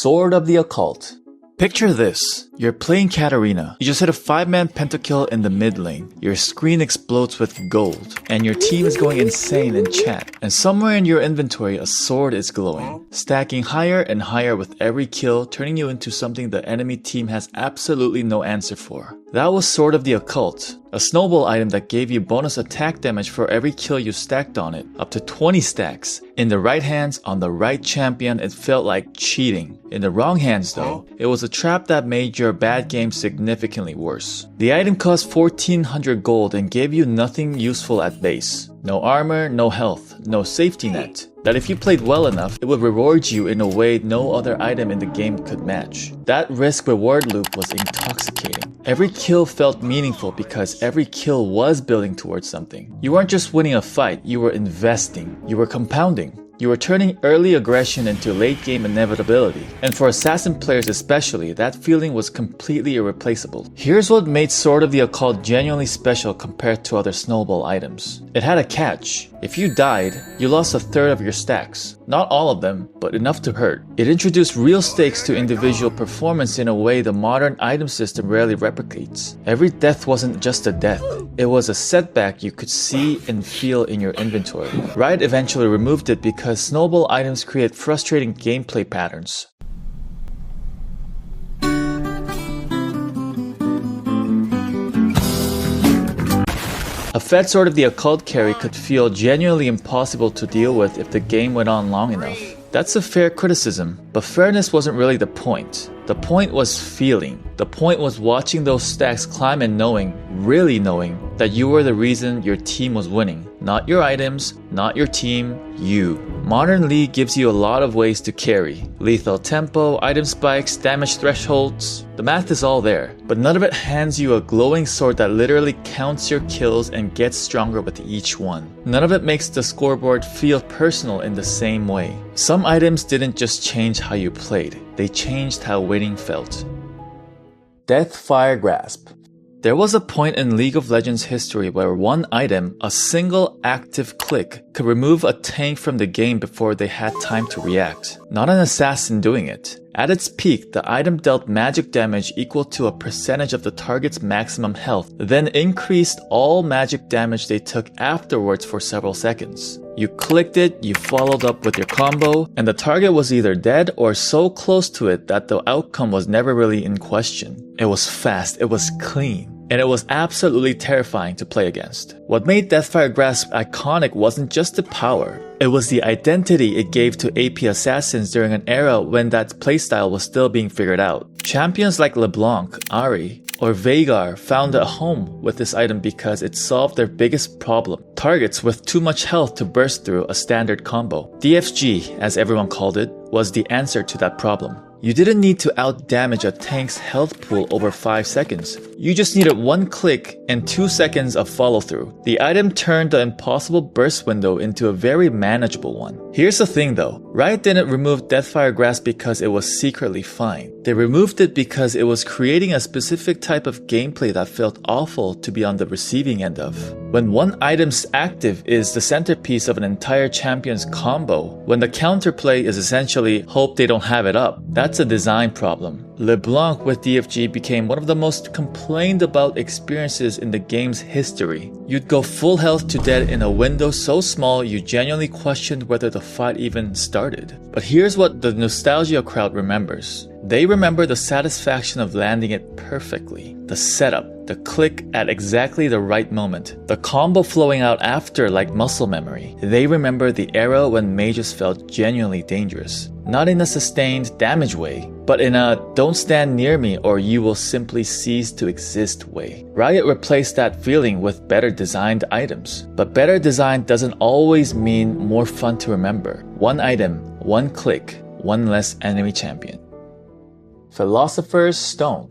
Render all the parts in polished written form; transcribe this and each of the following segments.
Sword of the Occult. Picture this. You're playing Katarina. You just hit a 5-man pentakill in the mid lane. Your screen explodes with gold, and your team is going insane in chat. And somewhere in your inventory, a sword is glowing, stacking higher and higher with every kill, turning you into something the enemy team has absolutely no answer for. That was Sword of the Occult, a snowball item that gave you bonus attack damage for every kill you stacked on it, up to 20 stacks. In the right hands, on the right champion, it felt like cheating. In the wrong hands though, it was a trap that made your bad game significantly worse. The item cost 1400 gold and gave you nothing useful at base. No armor, no health, no safety net. That if you played well enough, it would reward you in a way no other item in the game could match. That risk-reward loop was intoxicating. Every kill felt meaningful because every kill was building towards something. You weren't just winning a fight, you were investing. You were compounding. You were turning early aggression into late game inevitability. And for assassin players especially, that feeling was completely irreplaceable. Here's what made Sword of the Occult genuinely special compared to other snowball items. It had a catch. If you died, you lost a third of your stacks. Not all of them, but enough to hurt. It introduced real stakes to individual performance in a way the modern item system rarely replicates. Every death wasn't just a death. It was a setback you could see and feel in your inventory. Riot eventually removed it because snowball items create frustrating gameplay patterns. A fed Sword of the Occult carry could feel genuinely impossible to deal with if the game went on long enough. That's a fair criticism, but fairness wasn't really the point. The point was feeling. The point was watching those stacks climb and knowing, really knowing, that you were the reason your team was winning. Not your items, not your team, you. Modern League gives you a lot of ways to carry. Lethal tempo, item spikes, damage thresholds. The math is all there, but none of it hands you a glowing sword that literally counts your kills and gets stronger with each one. None of it makes the scoreboard feel personal in the same way. Some items didn't just change how you played, they changed how winning felt. Deathfire Grasp. There was a point in League of Legends history where one item, a single active click, could remove a tank from the game before they had time to react. Not an assassin doing it. At its peak, the item dealt magic damage equal to a percentage of the target's maximum health, then increased all magic damage they took afterwards for several seconds. You clicked it, you followed up with your combo, and the target was either dead or so close to it that the outcome was never really in question. It was fast, it was clean. And it was absolutely terrifying to play against. What made Deathfire Grasp iconic wasn't just the power. It was the identity it gave to AP assassins during an era when that playstyle was still being figured out. Champions like LeBlanc, Ahri, or Veigar found a home with this item because it solved their biggest problem. Targets with too much health to burst through a standard combo. DFG, as everyone called it, was the answer to that problem. You didn't need to outdamage a tank's health pool over 5 seconds. You just needed one click and 2 seconds of follow through. The item turned the impossible burst window into a very manageable one. Here's the thing though, Riot didn't remove Deathfire Grasp because it was secretly fine. They removed it because it was creating a specific type of gameplay that felt awful to be on the receiving end of. When one item's active is the centerpiece of an entire champion's combo, when the counterplay is essentially hope they don't have it up, that's a design problem. LeBlanc with DFG became one of the most complained about experiences in the game's history. You'd go full health to dead in a window so small you genuinely questioned whether the fight even started. But here's what the nostalgia crowd remembers. They remember the satisfaction of landing it perfectly. The setup, the click at exactly the right moment, the combo flowing out after like muscle memory. They remember the era when mages felt genuinely dangerous. Not in a sustained damage way, but in a don't stand near me or you will simply cease to exist way. Riot replaced that feeling with better designed items. But better design doesn't always mean more fun to remember. One item, one click, one less enemy champion. Philosopher's Stone.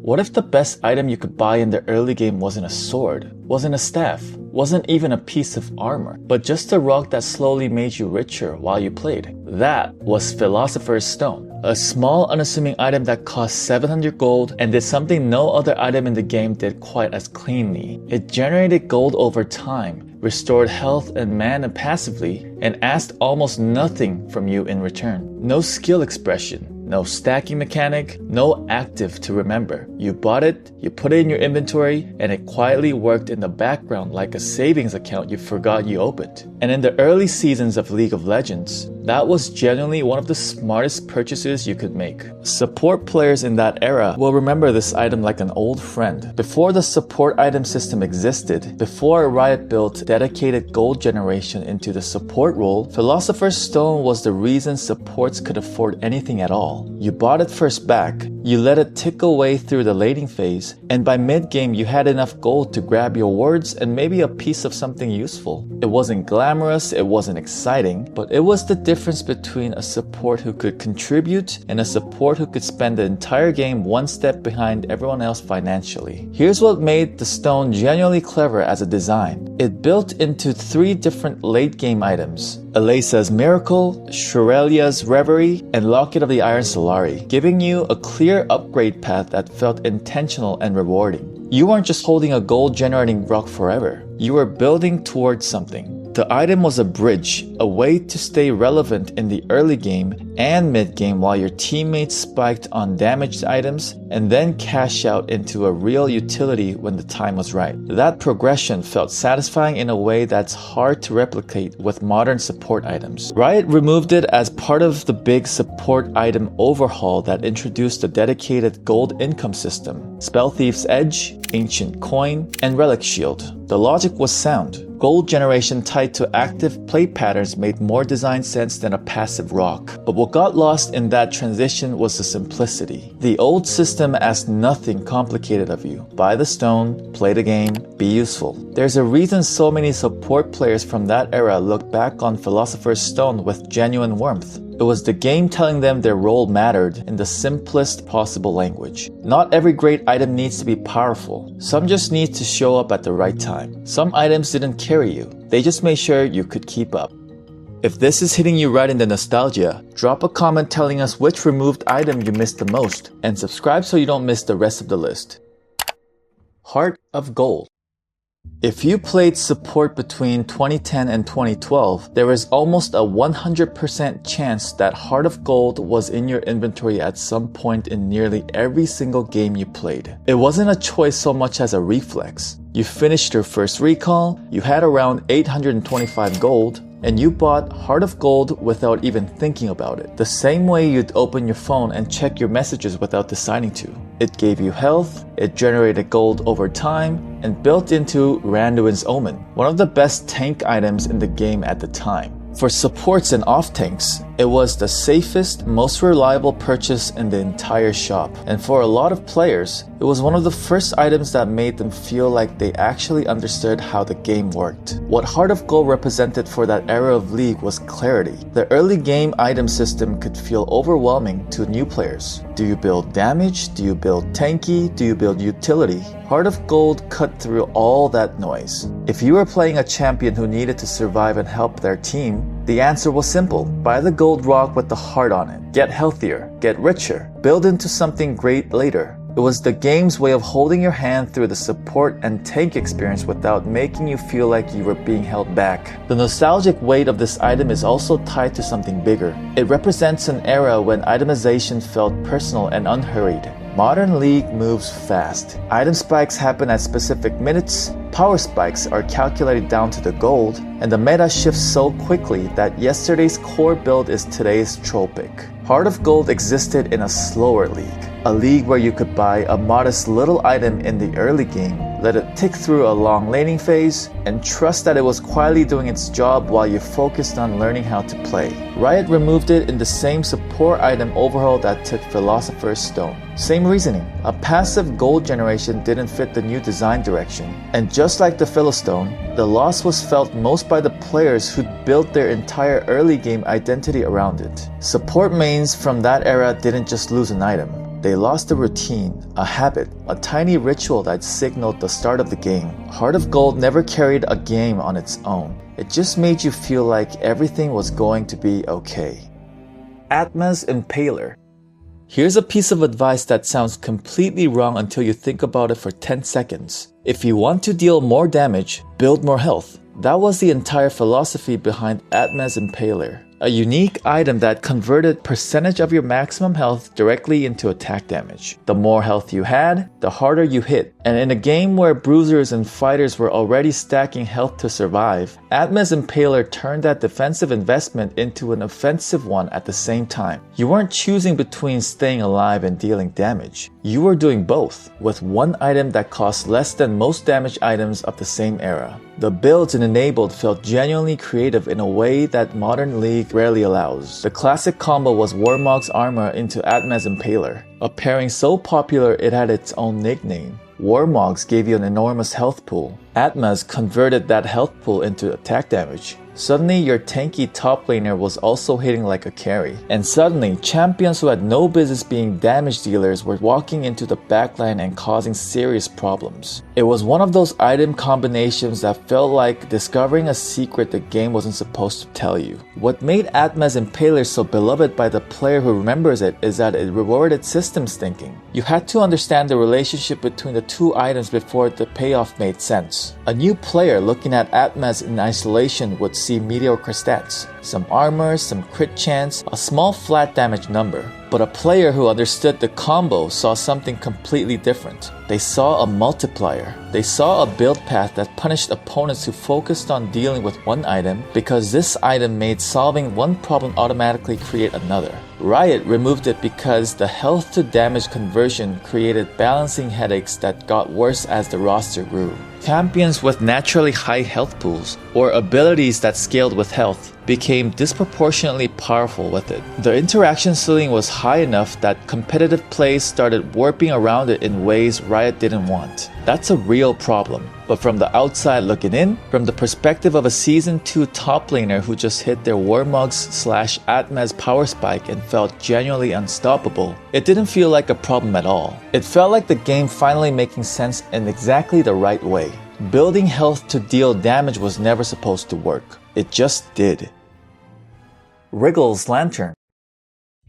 What if the best item you could buy in the early game wasn't a sword, wasn't a staff, wasn't even a piece of armor, but just a rock that slowly made you richer while you played? That was Philosopher's Stone. A small unassuming item that cost 700 gold and did something no other item in the game did quite as cleanly. It generated gold over time, restored health and mana passively, and asked almost nothing from you in return. No skill expression, no stacking mechanic, no active to remember. You bought it, you put it in your inventory, and it quietly worked in the background like a savings account you forgot you opened. And in the early seasons of League of Legends, that was genuinely one of the smartest purchases you could make. Support players in that era will remember this item like an old friend. Before the support item system existed, before Riot built dedicated gold generation into the support role, Philosopher's Stone was the reason supports could afford anything at all. You bought it first back, you let it tick away through the laning phase, and by mid-game you had enough gold to grab your wards and maybe a piece of something useful. It wasn't glamorous, it wasn't exciting, but it was the difference between a support who could contribute and a support who could spend the entire game one step behind everyone else financially. Here's what made the stone genuinely clever as a design. It built into 3 different late game items: Eleisa's Miracle, Shurelia's Reverie, and Locket of the Iron Solari, giving you a clear upgrade path that felt intentional and rewarding. You weren't just holding a gold generating rock forever, you were building towards something. The item was a bridge, a way to stay relevant in the early game and mid game while your teammates spiked on damaged items and then cash out into a real utility when the time was right. That progression felt satisfying in a way that's hard to replicate with modern support items. Riot removed it as part of the big support item overhaul that introduced a dedicated gold income system: Spell Thief's Edge, Ancient Coin, and Relic Shield. The logic was sound. Gold generation tied to active play patterns made more design sense than a passive rock. But what got lost in that transition was the simplicity. The old system asked nothing complicated of you. Buy the stone, play the game, be useful. There's a reason so many support players from that era look back on Philosopher's Stone with genuine warmth. It was the game telling them their role mattered in the simplest possible language. Not every great item needs to be powerful. Some just need to show up at the right time. Some items didn't carry you. They just made sure you could keep up. If this is hitting you right in the nostalgia, drop a comment telling us which removed item you missed the most, and subscribe so you don't miss the rest of the list. Heart of Gold. If you played support between 2010 and 2012, there is almost a 100% chance that Heart of Gold was in your inventory at some point in nearly every single game you played. It wasn't a choice so much as a reflex. You finished your first recall, you had around 825 gold, and you bought Heart of Gold without even thinking about it. The same way you'd open your phone and check your messages without deciding to. It gave you health, it generated gold over time, and built into Randuin's Omen, one of the best tank items in the game at the time. For supports and off-tanks, it was the safest, most reliable purchase in the entire shop. And for a lot of players, it was one of the first items that made them feel like they actually understood how the game worked. What Heart of Gold represented for that era of League was clarity. The early game item system could feel overwhelming to new players. Do you build damage? Do you build tanky? Do you build utility? Heart of Gold cut through all that noise. If you were playing a champion who needed to survive and help their team, the answer was simple. Buy the gold rock with the heart on it. Get healthier, get richer, build into something great later. It was the game's way of holding your hand through the support and tank experience without making you feel like you were being held back. The nostalgic weight of this item is also tied to something bigger. It represents an era when itemization felt personal and unhurried. Modern League moves fast. Item spikes happen at specific minutes, power spikes are calculated down to the gold, and the meta shifts so quickly that yesterday's core build is today's troll pick. Heart of Gold existed in a slower league. A league where you could buy a modest little item in the early game, let it tick through a long laning phase, and trust that it was quietly doing its job while you focused on learning how to play. Riot removed it in the same support item overhaul that took Philosopher's Stone. Same reasoning. A passive gold generation didn't fit the new design direction. And just like the Philostone, the loss was felt most by the players who'd built their entire early game identity around it. Support mains from that era didn't just lose an item. They lost a routine, a habit, a tiny ritual that signaled the start of the game. Heart of Gold never carried a game on its own. It just made you feel like everything was going to be okay. Atma's Impaler. Here's a piece of advice that sounds completely wrong until you think about it for 10 seconds. If you want to deal more damage, build more health. That was the entire philosophy behind Atma's Impaler. a unique item that converted percentage of your maximum health directly into attack damage. The more health you had, the harder you hit. And in a game where bruisers and fighters were already stacking health to survive, Atma's Impaler turned that defensive investment into an offensive one at the same time. You weren't choosing between staying alive and dealing damage. You were doing both, with one item that cost less than most damage items of the same era. The builds it enabled felt genuinely creative in a way that modern League rarely allows. The classic combo was Warmog's armor into Atma's Impaler, a pairing so popular it had its own nickname. Warmog's gave you an enormous health pool. Atma's converted that health pool into attack damage. Suddenly, your tanky top laner was also hitting like a carry. And suddenly, champions who had no business being damage dealers were walking into the backline and causing serious problems. It was one of those item combinations that felt like discovering a secret the game wasn't supposed to tell you. What made Atma's Impaler so beloved by the player who remembers it is that it rewarded systems thinking. You had to understand the relationship between the two items before the payoff made sense. A new player looking at Atma's in isolation would see mediocre stats, some armor, some crit chance, a small flat damage number. But a player who understood the combo saw something completely different. They saw a multiplier. They saw a build path that punished opponents who focused on dealing with one item because this item made solving one problem automatically create another. Riot removed it because the health to damage conversion created balancing headaches that got worse as the roster grew. Champions with naturally high health pools, or abilities that scaled with health, became disproportionately powerful with it. The interaction ceiling was high enough that competitive plays started warping around it in ways Riot didn't want. That's a real problem. But from the outside looking in, from the perspective of a Season 2 top laner who just hit their Warmogs/Atma's power spike and felt genuinely unstoppable, it didn't feel like a problem at all. It felt like the game finally making sense in exactly the right way. Building health to deal damage was never supposed to work. It just did. Wriggle's Lantern.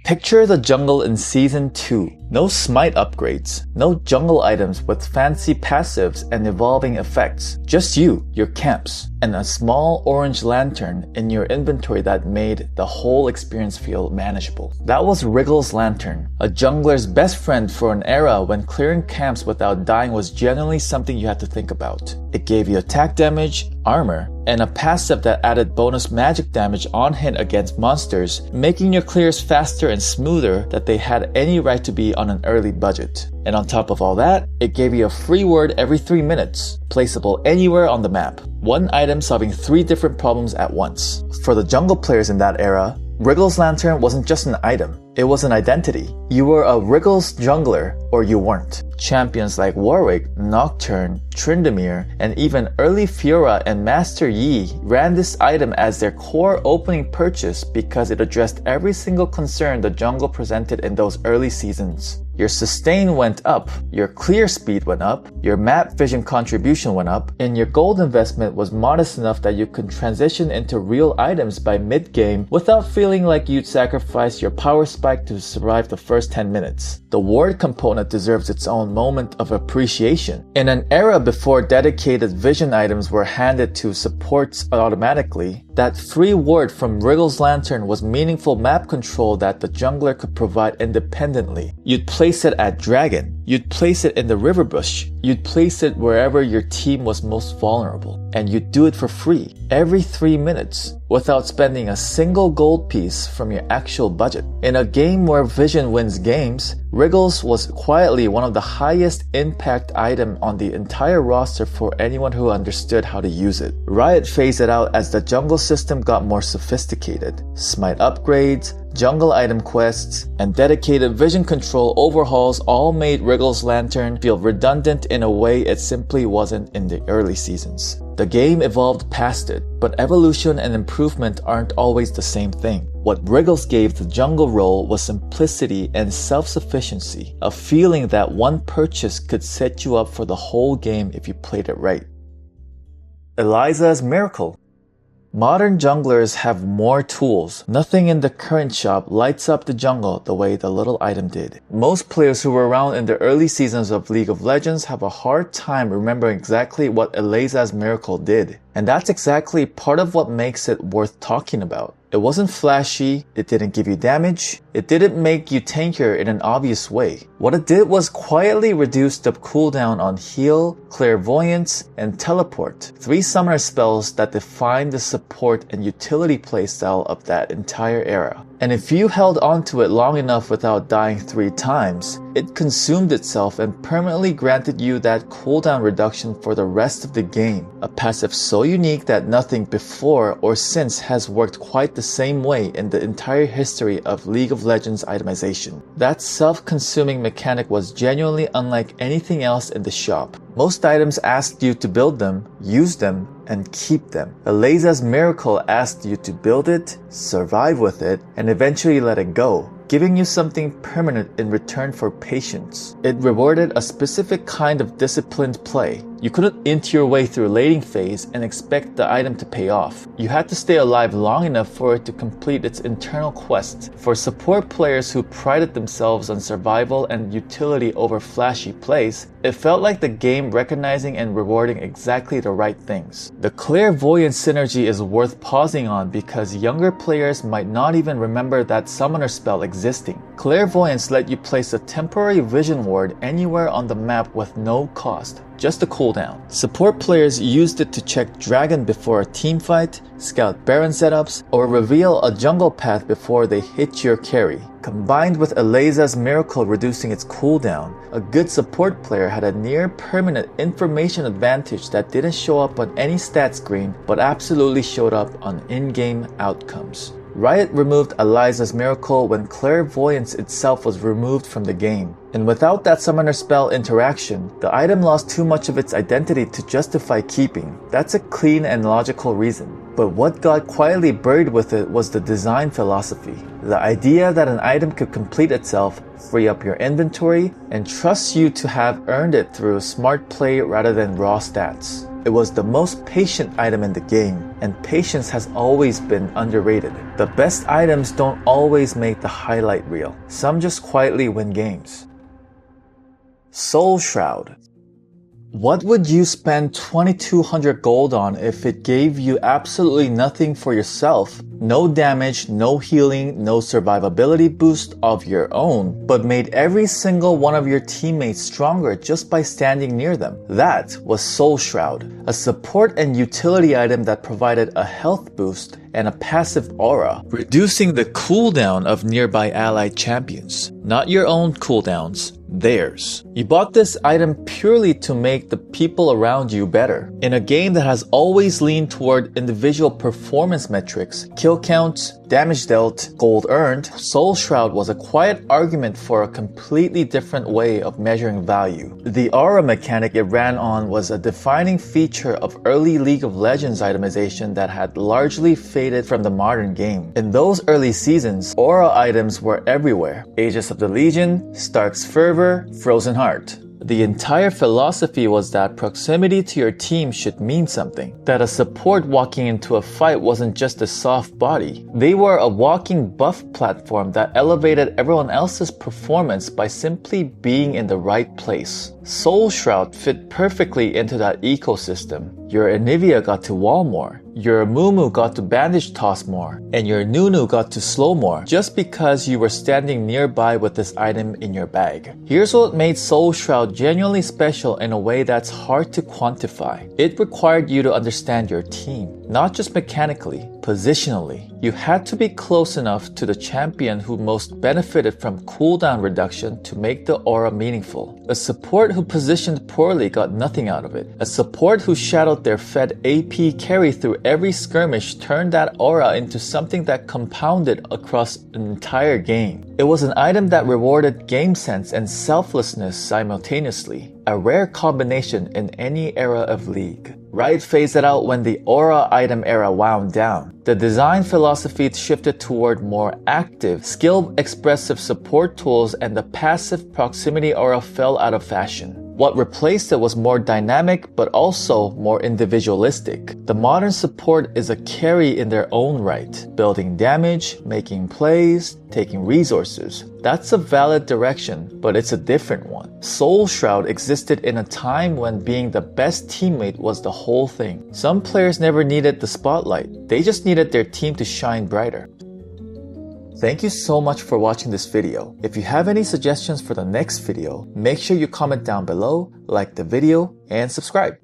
Picture the jungle in Season 2. No smite upgrades, no jungle items with fancy passives and evolving effects. Just you, your camps, and a small orange lantern in your inventory that made the whole experience feel manageable. That was Wriggle's Lantern, a jungler's best friend for an era when clearing camps without dying was genuinely something you had to think about. It gave you attack damage, armor, and a passive that added bonus magic damage on hit against monsters, making your clears faster and smoother than they had any right to be on an early budget. And on top of all that, it gave you a free word every 3 minutes, placeable anywhere on the map. One item solving 3 different problems at once. For the jungle players in that era, Wriggle's Lantern wasn't just an item, it was an identity. You were a Wriggle's jungler, or you weren't. Champions like Warwick, Nocturne, Tryndamere, and even early Fiora and Master Yi ran this item as their core opening purchase because it addressed every single concern the jungle presented in those early seasons. Your sustain went up, your clear speed went up, your map vision contribution went up, and your gold investment was modest enough that you could transition into real items by mid-game without feeling like you'd sacrifice your power spike to survive the first 10 minutes. The ward component deserves its own moment of appreciation. In an era before dedicated vision items were handed to supports automatically, that free ward from Wriggle's Lantern was meaningful map control that the jungler could provide independently. You'd place it at Dragon, you'd place it in the river bush, you'd place it wherever your team was most vulnerable, and you'd do it for free, every 3 minutes, without spending a single gold piece from your actual budget. In a game where vision wins games, Wriggle's was quietly one of the highest impact item on the entire roster for anyone who understood how to use it. Riot phased it out as the jungle system got more sophisticated. Smite upgrades, jungle item quests, and dedicated vision control overhauls all made Wriggle's Lantern feel redundant in a way it simply wasn't in the early seasons. The game evolved past it, but evolution and improvement aren't always the same thing. What Wriggles gave the jungle role was simplicity and self-sufficiency, a feeling that one purchase could set you up for the whole game if you played it right. Eleisa's Miracle. Modern junglers have more tools. Nothing in the current shop lights up the jungle the way the little item did. Most players who were around in the early seasons of League of Legends have a hard time remembering exactly what Eleisa's Miracle did. And that's exactly part of what makes it worth talking about. It wasn't flashy, it didn't give you damage, it didn't make you tankier in an obvious way. What it did was quietly reduce the cooldown on Heal, Clairvoyance, and Teleport, 3 summoner spells that defined the support and utility playstyle of that entire era. And if you held onto it long enough without dying 3 times, it consumed itself and permanently granted you that cooldown reduction for the rest of the game, a passive so unique that nothing before or since has worked quite the same way in the entire history of League of Legends itemization. That self-consuming mechanic was genuinely unlike anything else in the shop. Most items asked you to build them, use them, and keep them. Eleisa's Miracle asked you to build it, survive with it, and eventually let it go, giving you something permanent in return for patience. It rewarded a specific kind of disciplined play. You couldn't int your way through laning phase and expect the item to pay off. You had to stay alive long enough for it to complete its internal quest. For support players who prided themselves on survival and utility over flashy plays, it felt like the game recognizing and rewarding exactly the right things. The Clairvoyance synergy is worth pausing on because younger players might not even remember that summoner spell existing. Clairvoyance let you place a temporary vision ward anywhere on the map with no cost, just a cooldown. Support players used it to check Dragon before a team fight, scout Baron setups, or reveal a jungle path before they hit your carry. Combined with Eleisa's Miracle reducing its cooldown, a good support player had a near permanent information advantage that didn't show up on any stat screen but absolutely showed up on in-game outcomes. Riot removed Eleisa's Miracle when Clairvoyance itself was removed from the game. And without that summoner spell interaction, the item lost too much of its identity to justify keeping. That's a clean and logical reason. But what got quietly buried with it was the design philosophy. The idea that an item could complete itself, free up your inventory, and trust you to have earned it through smart play rather than raw stats. It was the most patient item in the game, and patience has always been underrated. The best items don't always make the highlight reel. Some just quietly win games. Soul Shroud. What would you spend 2200 gold on if it gave you absolutely nothing for yourself? No damage, no healing, no survivability boost of your own, but made every single one of your teammates stronger just by standing near them. That was Soul Shroud, a support and utility item that provided a health boost and a passive aura, reducing the cooldown of nearby allied champions. Not your own cooldowns, theirs. You bought this item purely to make the people around you better. In a game that has always leaned toward individual performance metrics, kill counts, damage dealt, gold earned, Soul Shroud was a quiet argument for a completely different way of measuring value. The aura mechanic it ran on was a defining feature of early League of Legends itemization that had largely faded from the modern game. In those early seasons, aura items were everywhere. Aegis of the Legion, Stark's Fervor, Frozen Heart. The entire philosophy was that proximity to your team should mean something. That a support walking into a fight wasn't just a soft body. They were a walking buff platform that elevated everyone else's performance by simply being in the right place. Soul Shroud fit perfectly into that ecosystem. Your Anivia got to wall more, your Mumu got to bandage toss more, and your Nunu got to slow more just because you were standing nearby with this item in your bag. Here's what made Soul Shroud genuinely special in a way that's hard to quantify. It required you to understand your team, not just mechanically, positionally. You had to be close enough to the champion who most benefited from cooldown reduction to make the aura meaningful. A support who positioned poorly got nothing out of it. A support who shadowed their fed AP carry through every skirmish turned that aura into something that compounded across an entire game. It was an item that rewarded game sense and selflessness simultaneously, a rare combination in any era of League. Riot phased it out when the aura item era wound down. The design philosophy shifted toward more active, skill-expressive support tools, and the passive proximity aura fell out of fashion. What replaced it was more dynamic, but also more individualistic. The modern support is a carry in their own right, building damage, making plays, taking resources. That's a valid direction, but it's a different one. Soul Shroud existed in a time when being the best teammate was the whole thing. Some players never needed the spotlight, they just needed their team to shine brighter. Thank you so much for watching this video. If you have any suggestions for the next video, make sure you comment down below, like the video, and subscribe.